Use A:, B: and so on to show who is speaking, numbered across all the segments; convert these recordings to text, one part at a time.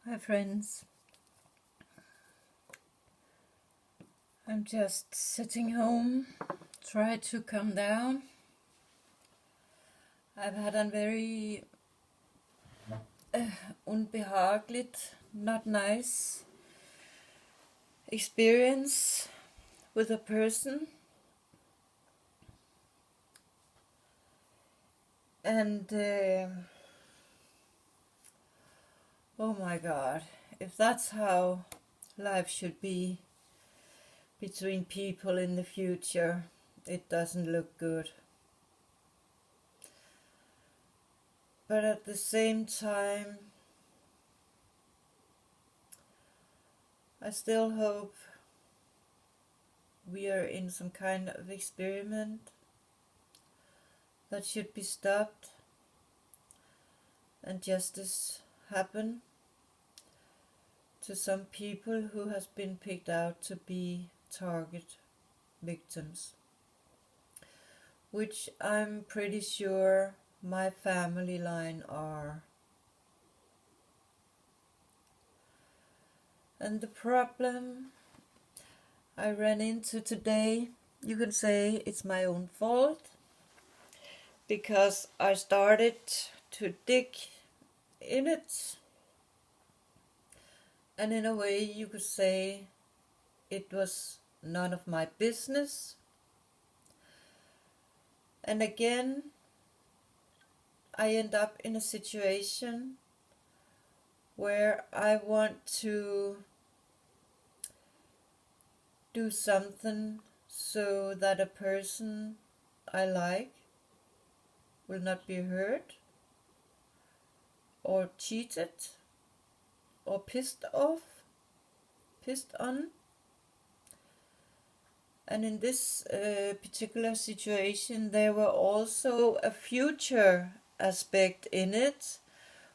A: Hi friends, I'm just sitting home, try to calm down. I've had a very unbehagligt, not nice experience with a person, and oh my god, if that's how life should be between people in the future, it doesn't look good. But at the same time, I still hope we are in some kind of experiment that should be stopped and justice happen to some people who has been picked out to be target victims, which I'm pretty sure my family line are. And the problem I ran into today, you can say it's my own fault, because I started to dig in it, and in a way you could say it was none of my business. And again, I end up in a situation where I want to do something so that a person I like will not be hurt or cheated or pissed on. And in this particular situation, there were also a future aspect in it,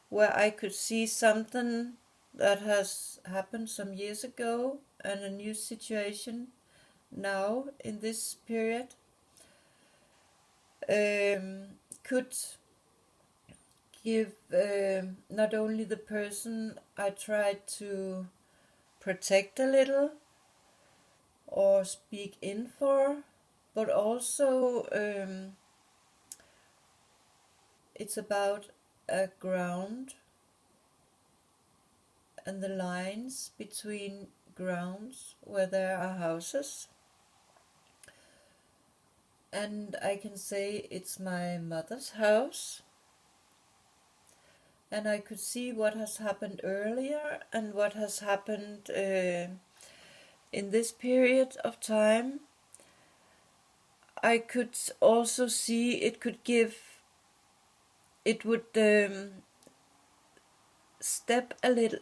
A: where I could see something that has happened some years ago and a new situation now in this period could give not only the person I tried to protect a little or speak in for, but also it's about a ground and the lines between grounds where there are houses. And I can say it's my mother's house. And I could see what has happened earlier and what has happened in this period of time. I could also see it would step a little,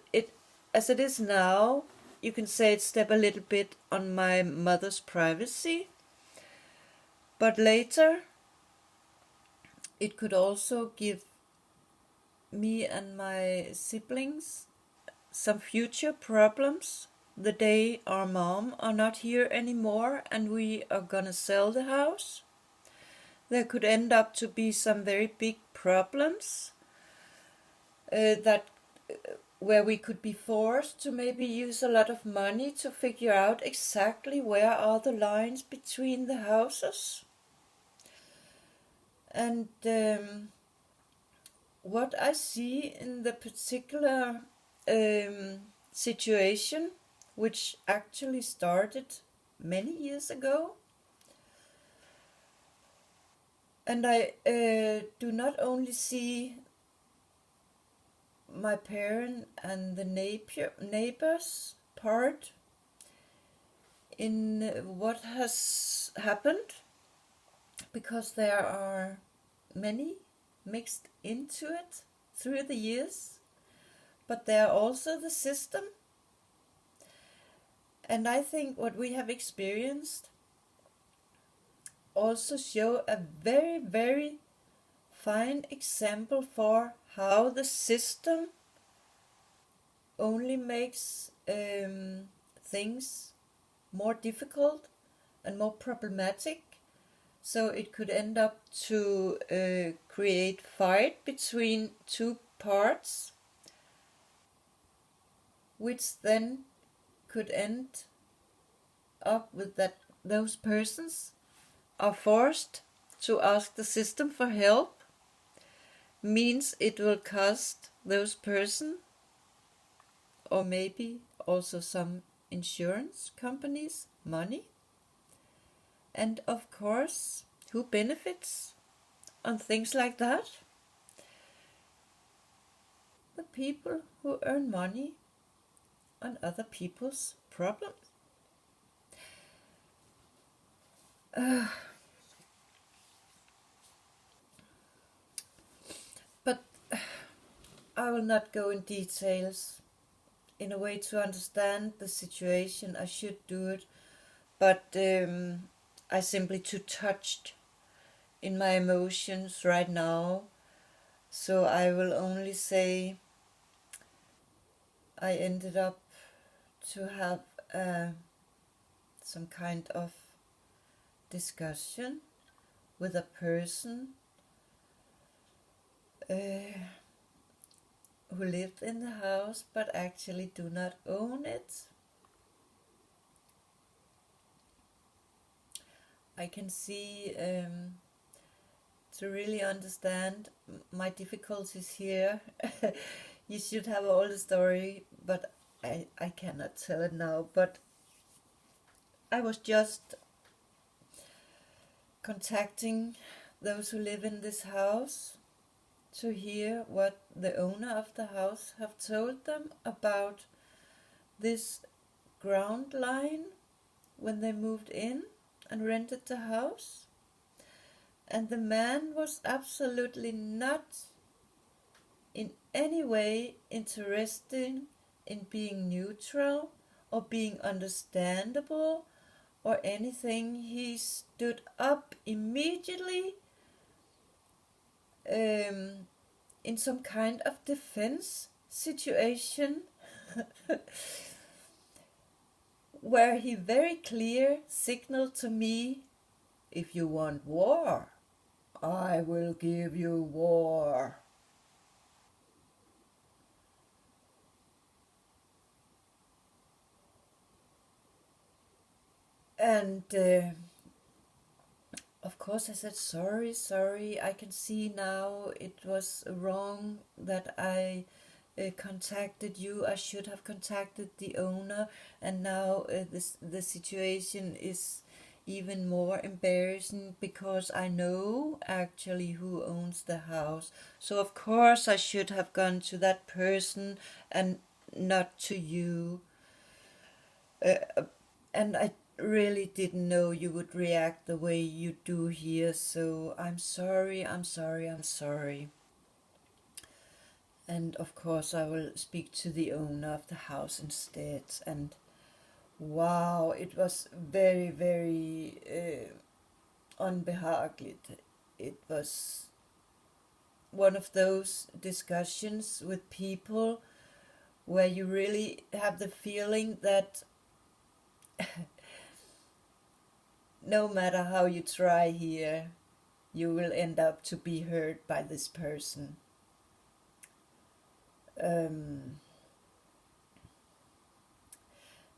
A: as it is now, you can say it step a little bit on my mother's privacy. But later, it could also give me and my siblings some future problems the day our mom are not here anymore and we are gonna sell the house. There could end up to be some very big problems where we could be forced to maybe use a lot of money to figure out exactly where are the lines between the houses. And what I see in the particular situation, which actually started many years ago, and I do not only see my parent and the neighbors part in what has happened, because there are many mixed into it through the years, but there are also the system. And I think what we have experienced also show a very, very fine example for how the system only makes things more difficult and more problematic, so it could end up to create fight between two parts which then could end up with that those persons are forced to ask the system for help, means it will cost those persons, or maybe also some insurance companies, money. And of course, who benefits on things like that? The people who earn money on other people's problems. But I will not go in details. In a way, to understand the situation, I should do it, but I simply too touched in my emotions right now, so I will only say I ended up to have some kind of discussion with a person who lived in the house but actually do not own it. I can see, to really understand my difficulties here, you should have all the story, but I cannot tell it now. But I was just contacting those who live in this house to hear what the owner of the house have told them about this ground line when they moved in and rented the house. And the man was absolutely not in any way interested in being neutral or being understandable or anything. He stood up immediately in some kind of defense situation where he very clear signaled to me, if you want war, I will give you war. And of course I said, sorry, I can see now it was wrong that I contacted you. I should have contacted the owner, and now the situation is even more embarrassing because I know actually who owns the house. So of course I should have gone to that person and not to you. And I really didn't know you would react the way you do here, so I'm sorry. And of course I will speak to the owner of the house instead. And wow, it was very, very unbehagligt. It was one of those discussions with people where you really have the feeling that no matter how you try here, you will end up to be hurt by this person. And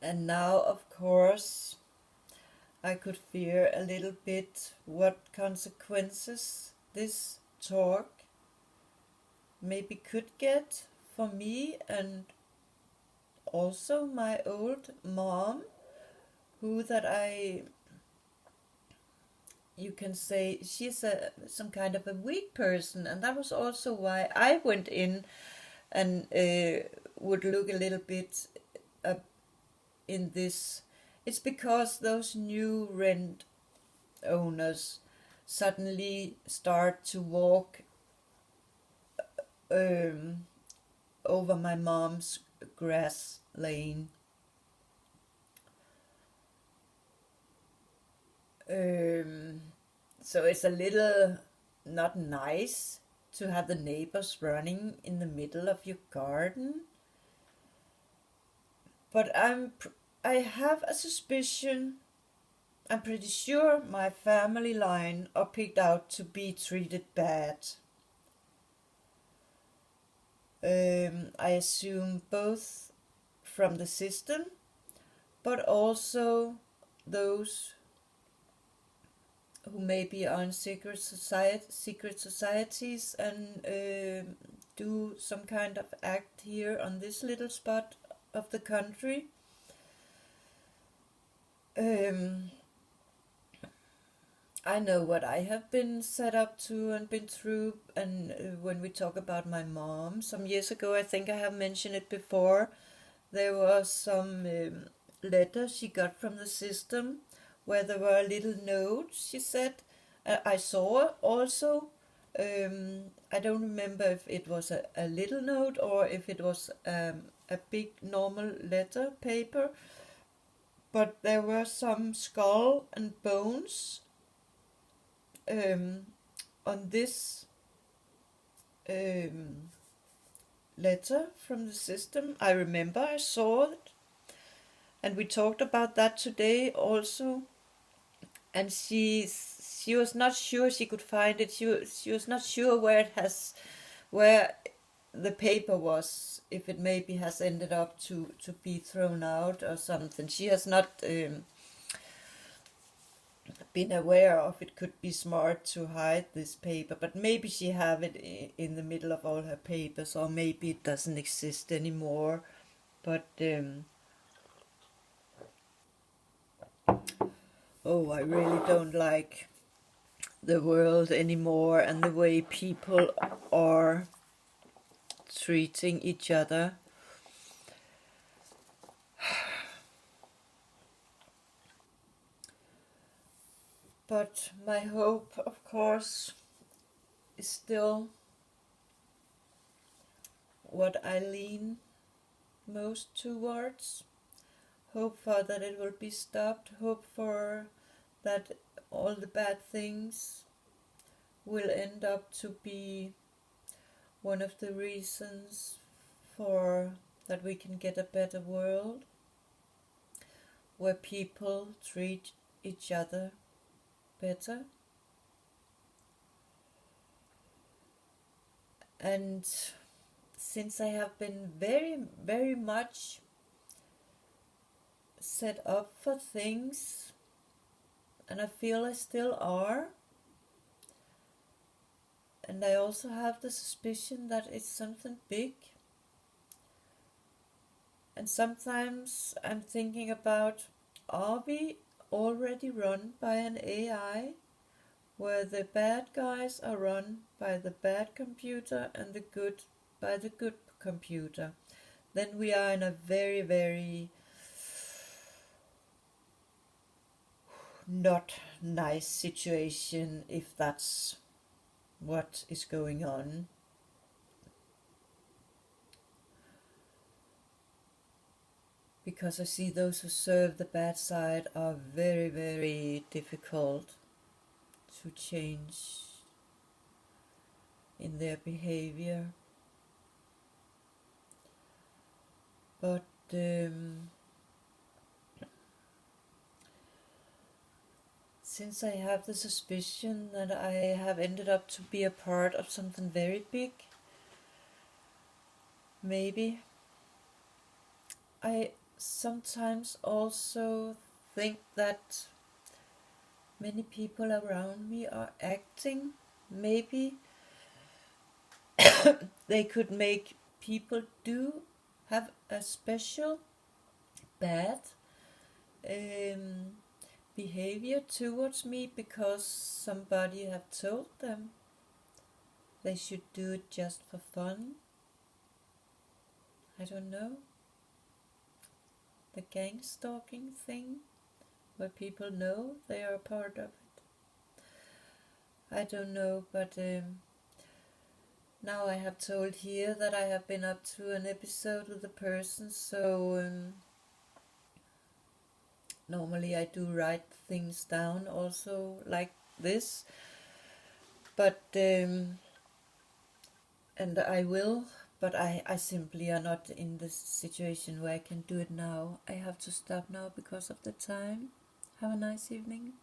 A: now, of course, I could fear a little bit what consequences this talk maybe could get for me and also my old mom, who that you can say she's some kind of a weak person, and that was also why I went in and would look a little bit in this. It's because those new rent owners suddenly start to walk over my mom's grass lane. So it's a little not nice to have the neighbors running in the middle of your garden. But I have a suspicion, I'm pretty sure my family line are picked out to be treated bad. I assume both from the system, but also those who maybe are in secret societies and do some kind of act here on this little spot of the country. I know what I have been set up to and been through, and when we talk about my mom, some years ago, I think I have mentioned it before, there was some letter she got from the system where there were little notes, she said. I saw also. I don't remember if it was a little note or if it was a big normal letter paper, but there were some skull and bones on this letter from the system. I remember I saw it, and we talked about that today also. And she was not sure she could find it. She was not sure where the paper was, if it maybe has ended up to be thrown out or something. She has not been aware of. It could be smart to hide this paper, but maybe she have it in the middle of all her papers, or maybe it doesn't exist anymore. But oh, I really don't like the world anymore and the way people are treating each other. But my hope, of course, is still what I lean most towards. Hope for that it will be stopped. Hope for that all the bad things will end up to be one of the reasons for that we can get a better world where people treat each other better. And since I have been very, very much set up for things, and I feel I still are, and I also have the suspicion that it's something big. And sometimes I'm thinking about, are we already run by an AI where the bad guys are run by the bad computer and the good by the good computer? Then we are in a very, very not nice situation, if that's what is going on. Because I see those who serve the bad side are very, very difficult to change in their behavior. But since I have the suspicion that I have ended up to be a part of something very big, maybe I sometimes also think that many people around me are acting. Maybe they could make people have a special bad behavior towards me because somebody have told them they should do it just for fun. I don't know. The gang stalking thing, where people know they are a part of it. I don't know, but now I have told here that I have been up to an episode with a person, so normally I do write things down also like this, but and I will, but I simply are not in this situation where I can do it now. I have to stop now because of the time. Have a nice evening.